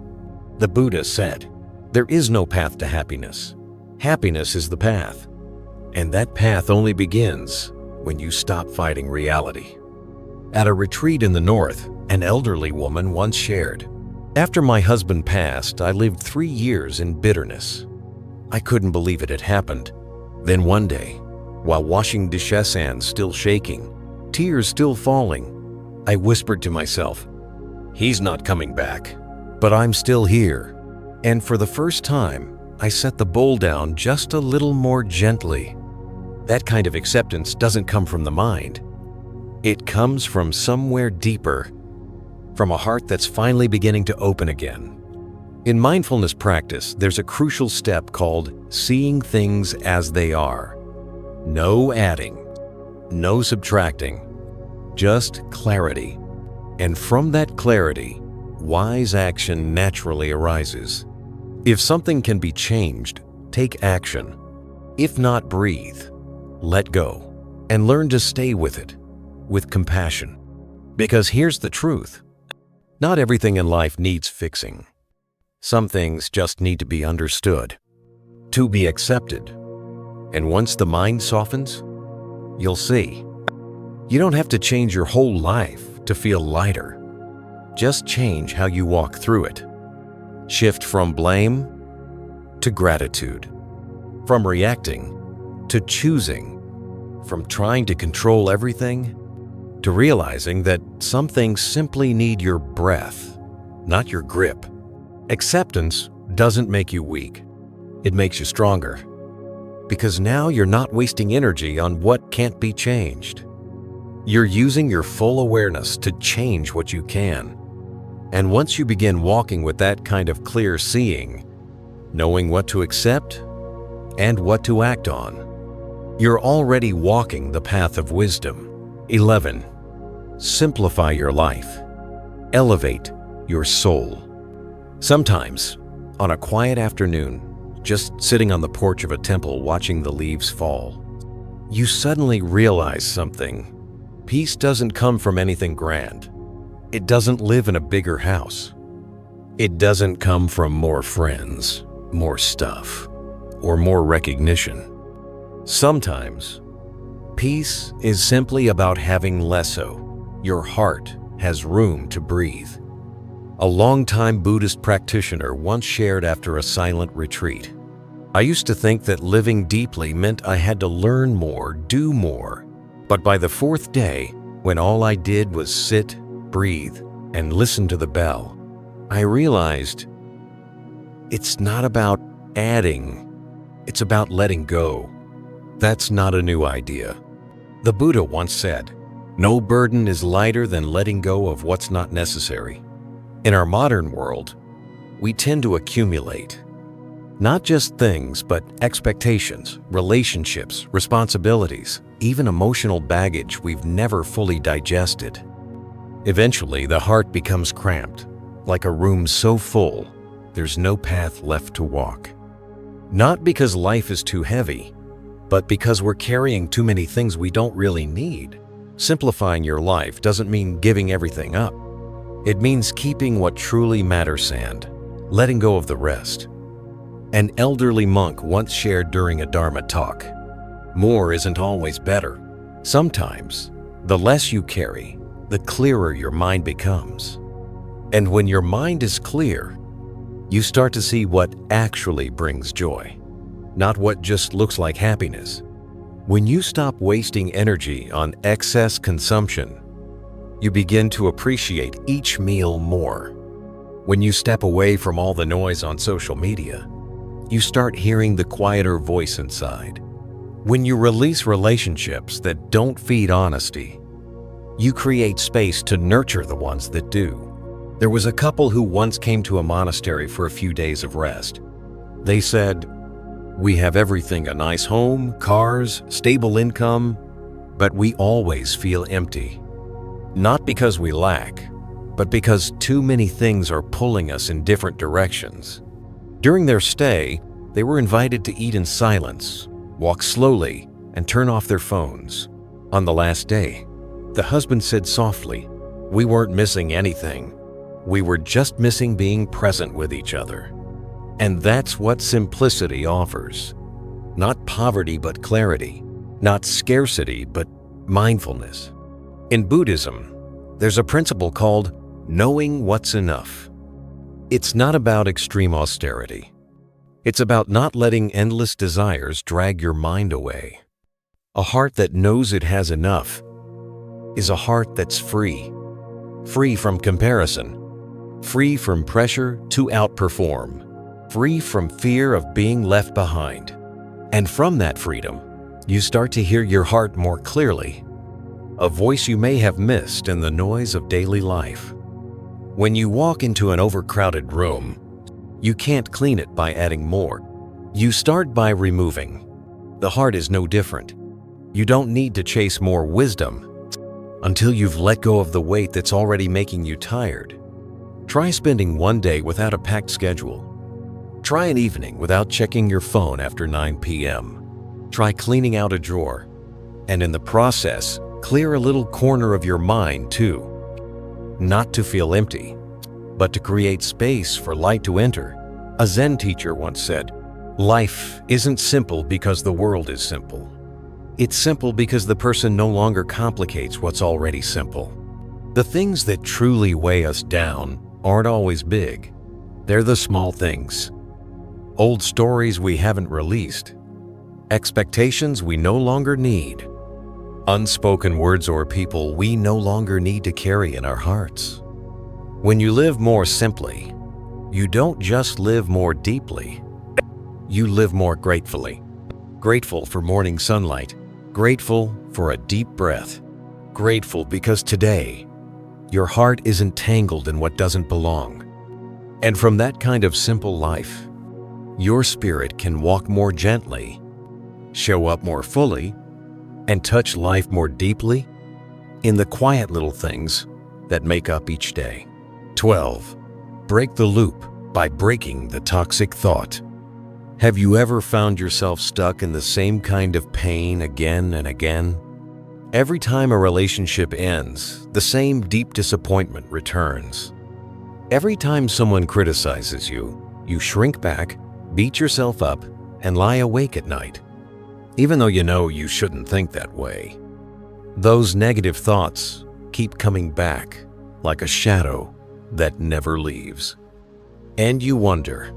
The Buddha said, "There is no path to happiness. Happiness is the path. And that path only begins when you stop fighting reality." At a retreat in the north, an elderly woman once shared, "After my husband passed, I lived 3 years in bitterness. I couldn't believe it had happened. Then one day, while washing dishes hands still shaking, tears still falling, I whispered to myself, 'He's not coming back, but I'm still here.' And for the first time, I set the bowl down just a little more gently." That kind of acceptance doesn't come from the mind. It comes from somewhere deeper, from a heart that's finally beginning to open again. In mindfulness practice, there's a crucial step called seeing things as they are. No adding, no subtracting, just clarity. And from that clarity, wise action naturally arises. If something can be changed, take action. If not, breathe, let go, and learn to stay with it, with compassion. Because here's the truth. Not everything in life needs fixing. Some things just need to be understood, to be accepted. And once the mind softens, you'll see. You don't have to change your whole life to feel lighter. Just change how you walk through it. Shift from blame to gratitude, from reacting to choosing, from trying to control everything to realizing that some things simply need your breath, not your grip. Acceptance doesn't make you weak. It makes you stronger. Because now you're not wasting energy on what can't be changed. You're using your full awareness to change what you can. And once you begin walking with that kind of clear seeing, knowing what to accept and what to act on, you're already walking the path of wisdom. 11. Simplify your life. Elevate your soul. Sometimes, on a quiet afternoon, just sitting on the porch of a temple watching the leaves fall, you suddenly realize something. Peace doesn't come from anything grand. It doesn't live in a bigger house. It doesn't come from more friends, more stuff, or more recognition. Sometimes, peace is simply about having less so. Your heart has room to breathe. A longtime Buddhist practitioner once shared after a silent retreat, "I used to think that living deeply meant I had to learn more, do more. But by the fourth day, when all I did was sit, breathe, and listen to the bell, I realized it's not about adding, it's about letting go." That's not a new idea. The Buddha once said, "No burden is lighter than letting go of what's not necessary." In our modern world, we tend to accumulate. Not just things, but expectations, relationships, responsibilities, even emotional baggage we've never fully digested. Eventually, the heart becomes cramped, like a room so full, there's no path left to walk. Not because life is too heavy, but because we're carrying too many things we don't really need. Simplifying your life doesn't mean giving everything up. It means keeping what truly matters and letting go of the rest. An elderly monk once shared during a Dharma talk, "More isn't always better. Sometimes, the less you carry, the clearer your mind becomes. And when your mind is clear, you start to see what actually brings joy, not what just looks like happiness. When you stop wasting energy on excess consumption, you begin to appreciate each meal more. When you step away from all the noise on social media, you start hearing the quieter voice inside. When you release relationships that don't feed honesty, you create space to nurture the ones that do. There was a couple who once came to a monastery for a few days of rest. They said, "We have everything, a nice home, cars, stable income, but we always feel empty. Not because we lack, but because too many things are pulling us in different directions." During their stay, they were invited to eat in silence, walk slowly, and turn off their phones. On the last day, the husband said softly, "We weren't missing anything. We were just missing being present with each other." And that's what simplicity offers. Not poverty, but clarity. Not scarcity, but mindfulness. In Buddhism, there's a principle called knowing what's enough. It's not about extreme austerity. It's about not letting endless desires drag your mind away. A heart that knows it has enough is a heart that's free. Free from comparison. Free from pressure to outperform. Free from fear of being left behind. And from that freedom, you start to hear your heart more clearly. A voice you may have missed in the noise of daily life. When you walk into an overcrowded room, you can't clean it by adding more. You start by removing. The heart is no different. You don't need to chase more wisdom until you've let go of the weight that's already making you tired. Try spending one day without a packed schedule. Try an evening without checking your phone after 9 p.m. Try cleaning out a drawer. And in the process, clear a little corner of your mind too. Not to feel empty, but to create space for light to enter. A Zen teacher once said, "Life isn't simple because the world is simple. It's simple because the person no longer complicates what's already simple." The things that truly weigh us down aren't always big. They're the small things. Old stories we haven't released. Expectations we no longer need. Unspoken words or people we no longer need to carry in our hearts. When you live more simply, you don't just live more deeply. You live more gratefully. Grateful for morning sunlight. Grateful for a deep breath. Grateful because today, your heart isn't tangled in what doesn't belong. And from that kind of simple life, your spirit can walk more gently, show up more fully, and touch life more deeply in the quiet little things that make up each day. 12. Break the loop. by breaking the toxic thought. Have you ever found yourself stuck in the same kind of pain again and again? Every time a relationship ends, the same deep disappointment returns. Every time someone criticizes you, you shrink back, beat yourself up, and lie awake at night, even though you know you shouldn't think that way. Those negative thoughts keep coming back like a shadow that never leaves. And you wonder,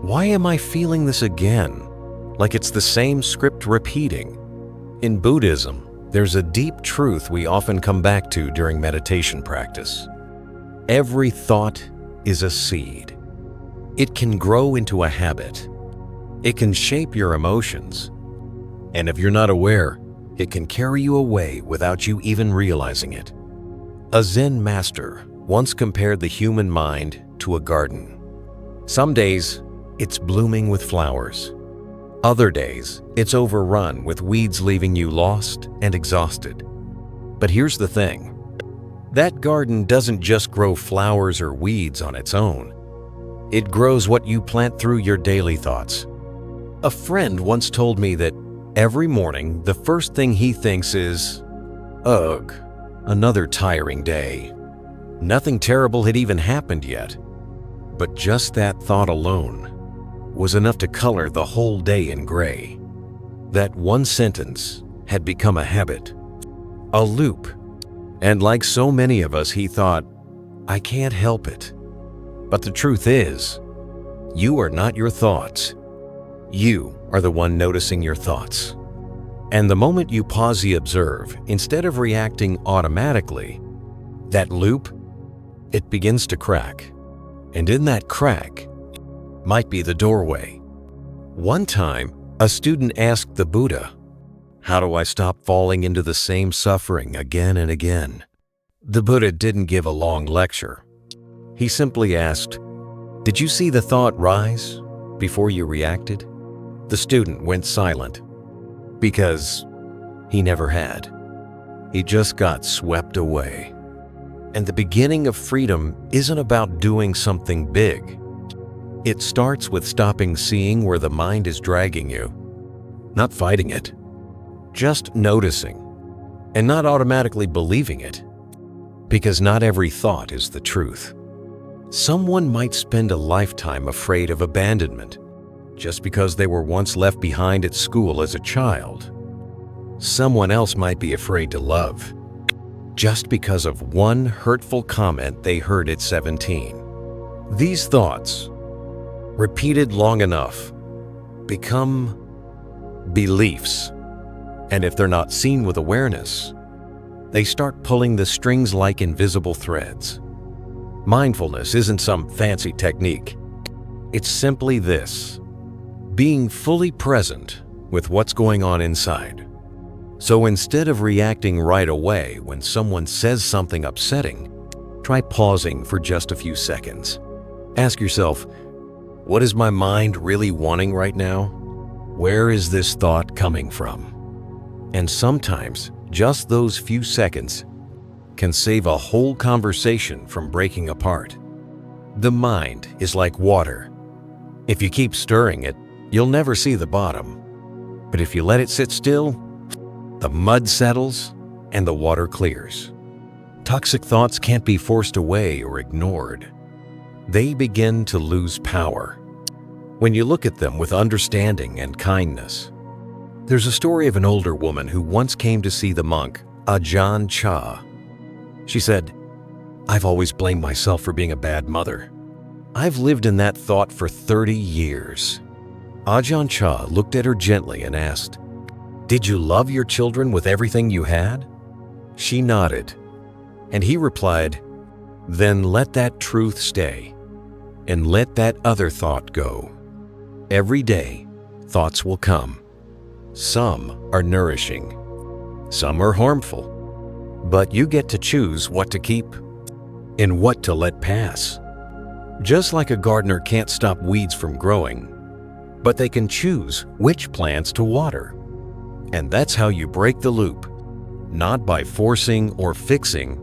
why am I feeling this again? Like it's the same script repeating. In Buddhism, there's a deep truth we often come back to during meditation practice. Every thought is a seed. It can grow into a habit. It can shape your emotions. And if you're not aware, it can carry you away without you even realizing it. A Zen master once compared the human mind to a garden. Some days, it's blooming with flowers. Other days, it's overrun with weeds, leaving you lost and exhausted. But here's the thing. That garden doesn't just grow flowers or weeds on its own. It grows what you plant through your daily thoughts. A friend once told me that every morning, the first thing he thinks is, "Ugh, another tiring day." Nothing terrible had even happened yet. But just that thought alone was enough to color the whole day in gray. That one sentence had become a habit, a loop. And like so many of us, he thought, "I can't help it." But the truth is, you are not your thoughts. You are the one noticing your thoughts. And the moment you pause to observe, instead of reacting automatically, that loop, it begins to crack. And in that crack might be the doorway. One time, a student asked the Buddha, "How do I stop falling into the same suffering again and again?" The Buddha didn't give a long lecture. He simply asked, "Did you see the thought rise before you reacted?" The student went silent because he never had. He just got swept away. And the beginning of freedom isn't about doing something big. It starts with stopping seeing where the mind is dragging you, not fighting it, just noticing, and not automatically believing it, because not every thought is the truth. Someone might spend a lifetime afraid of abandonment just because they were once left behind at school as a child. Someone else might be afraid to love just because of one hurtful comment they heard at 17. These thoughts, repeated long enough, become beliefs. And if they're not seen with awareness, they start pulling the strings like invisible threads. Mindfulness isn't some fancy technique. It's simply this: being fully present with what's going on inside. So instead of reacting right away when someone says something upsetting, try pausing for just a few seconds. Ask yourself, what is my mind really wanting right now? Where is this thought coming from? And sometimes, just those few seconds can save a whole conversation from breaking apart. The mind is like water. If you keep stirring it, you'll never see the bottom. But if you let it sit still, the mud settles and the water clears. Toxic thoughts can't be forced away or ignored. They begin to lose power when you look at them with understanding and kindness. There's a story of an older woman who once came to see the monk, Ajahn Chah. She said, "I've always blamed myself for being a bad mother. I've lived in that thought for 30 years. Ajahn Chah looked at her gently and asked, "Did you love your children with everything you had?" She nodded, and he replied, "Then let that truth stay, and let that other thought go. Every day, thoughts will come. Some are nourishing, some are harmful, but you get to choose what to keep and what to let pass." Just like a gardener can't stop weeds from growing, but they can choose which plants to water. And that's how you break the loop, not by forcing or fixing,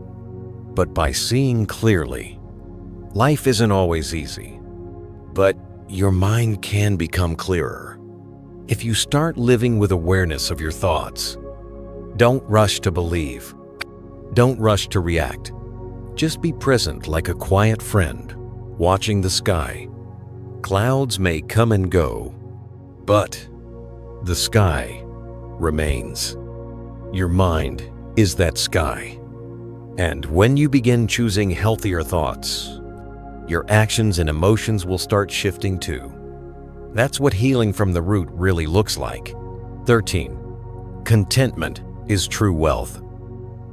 but by seeing clearly. Life isn't always easy. But your mind can become clearer if you start living with awareness of your thoughts. Don't rush to believe. Don't rush to react. Just be present like a quiet friend, watching the sky. Clouds may come and go, but the sky remains. Your mind is that sky. And when you begin choosing healthier thoughts, your actions and emotions will start shifting too. That's what healing from the root really looks like. 13. Contentment is true wealth.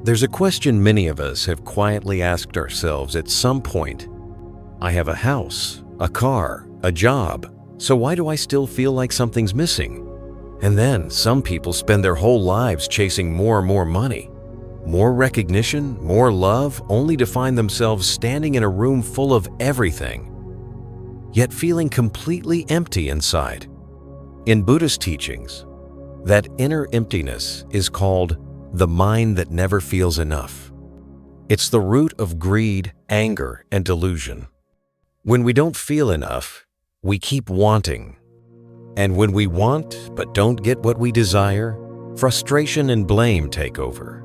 There's a question many of us have quietly asked ourselves at some point. I have a house, a car, a job, so why do I still feel like something's missing? And then some people spend their whole lives chasing more and more money, more recognition, more love, only to find themselves standing in a room full of everything, yet feeling completely empty inside. In Buddhist teachings, that inner emptiness is called the mind that never feels enough. It's the root of greed, anger, and delusion. When we don't feel enough, we keep wanting. And when we want but don't get what we desire, frustration and blame take over.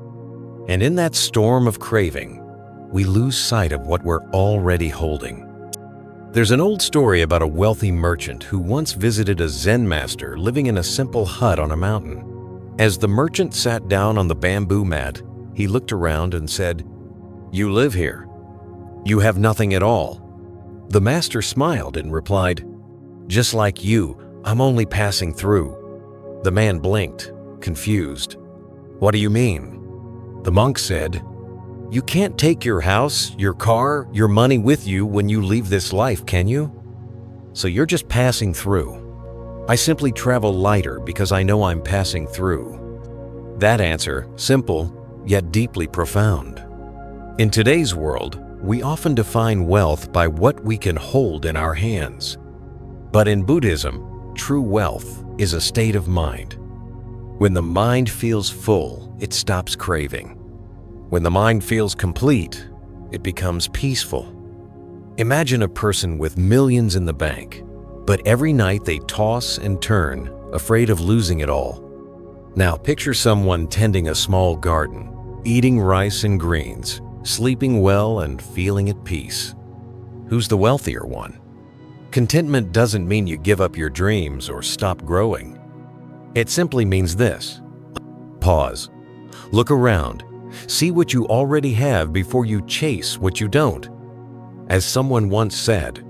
And in that storm of craving, we lose sight of what we're already holding. There's an old story about a wealthy merchant who once visited a Zen master living in a simple hut on a mountain. As the merchant sat down on the bamboo mat, he looked around and said, "You live here. You have nothing at all." The master smiled and replied, "Just like you, I'm only passing through." The man blinked, confused. "What do you mean?" The monk said, "You can't take your house, your car, your money with you when you leave this life, can you? So you're just passing through. I simply travel lighter because I know I'm passing through." That answer, simple, yet deeply profound. In today's world, we often define wealth by what we can hold in our hands. But in Buddhism, true wealth is a state of mind. When the mind feels full, it stops craving. When the mind feels complete, it becomes peaceful. Imagine a person with millions in the bank, but every night they toss and turn, afraid of losing it all. Now picture someone tending a small garden, eating rice and greens, sleeping well and feeling at peace. Who's the wealthier one? Contentment doesn't mean you give up your dreams or stop growing. It simply means this. Pause. Look around. See what you already have before you chase what you don't. As someone once said,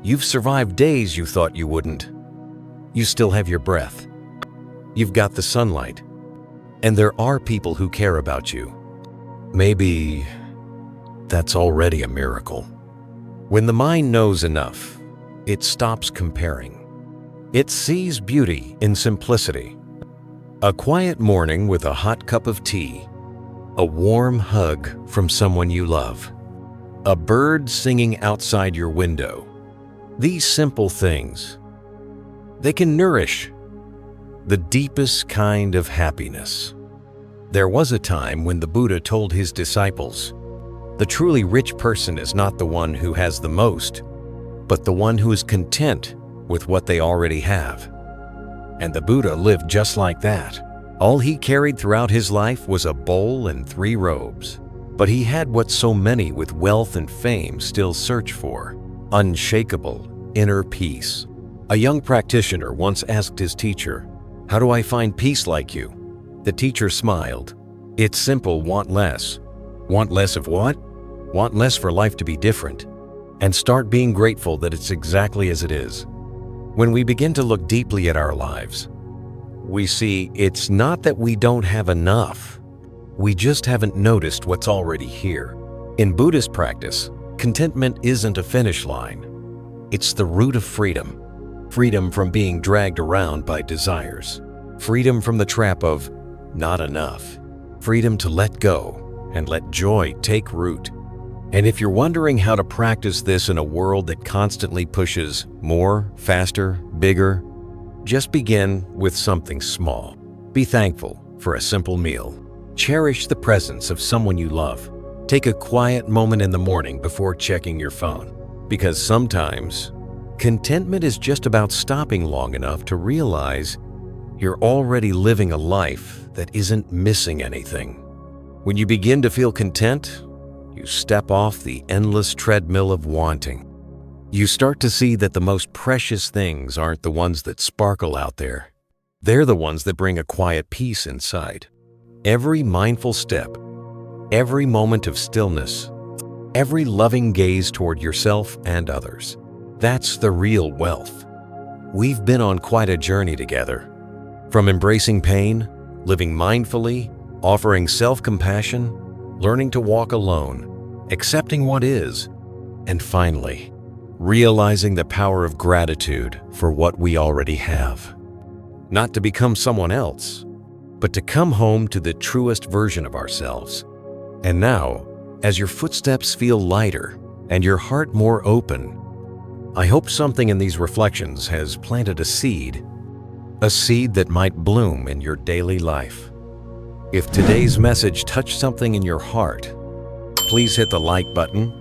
you've survived days you thought you wouldn't. You still have your breath. You've got the sunlight. And there are people who care about you. Maybe that's already a miracle. When the mind knows enough, it stops comparing. It sees beauty in simplicity. A quiet morning with a hot cup of tea, a warm hug from someone you love, a bird singing outside your window. These simple things, they can nourish the deepest kind of happiness. There was a time when the Buddha told his disciples, the truly rich person is not the one who has the most, but the one who is content with what they already have. And the Buddha lived just like that. All he carried throughout his life was a bowl and 3 robes. But he had what so many with wealth and fame still search for: unshakable inner peace. A young practitioner once asked his teacher, "How do I find peace like you?" The teacher smiled. "It's simple, want less." Want less of what? Want less for life to be different. And start being grateful that it's exactly as it is. When we begin to look deeply at our lives, we see it's not that we don't have enough. We just haven't noticed what's already here. In Buddhist practice, contentment isn't a finish line. It's the root of freedom. Freedom from being dragged around by desires. Freedom from the trap of not enough. Freedom to let go and let joy take root. And if you're wondering how to practice this in a world that constantly pushes more, faster, bigger, just begin with something small. Be thankful for a simple meal. Cherish the presence of someone you love. Take a quiet moment in the morning before checking your phone, because sometimes Contentment is just about stopping long enough to realize you're already living a life that isn't missing anything. When you begin to feel content, you step off the endless treadmill of wanting. You start to see that the most precious things aren't the ones that sparkle out there. They're the ones that bring a quiet peace inside. Every mindful step, every moment of stillness, every loving gaze toward yourself and others. That's the real wealth. We've been on quite a journey together. From embracing pain, living mindfully, offering self-compassion, learning to walk alone, accepting what is, and finally, realizing the power of gratitude for what we already have. Not to become someone else, but to come home to the truest version of ourselves. And now, as your footsteps feel lighter and your heart more open, I hope something in these reflections has planted a seed that might bloom in your daily life. If today's message touched something in your heart, please hit the like button,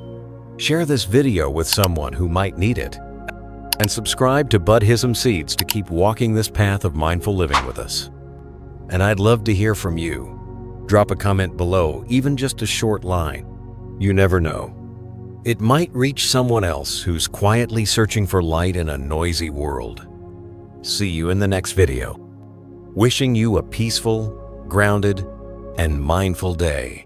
share this video with someone who might need it, and subscribe to Buddhism Seeds to keep walking this path of mindful living with us. And I'd love to hear from you. Drop a comment below, even just a short line. You never know. It might reach someone else who's quietly searching for light in a noisy world. See you in the next video. Wishing you a peaceful, grounded, and mindful day.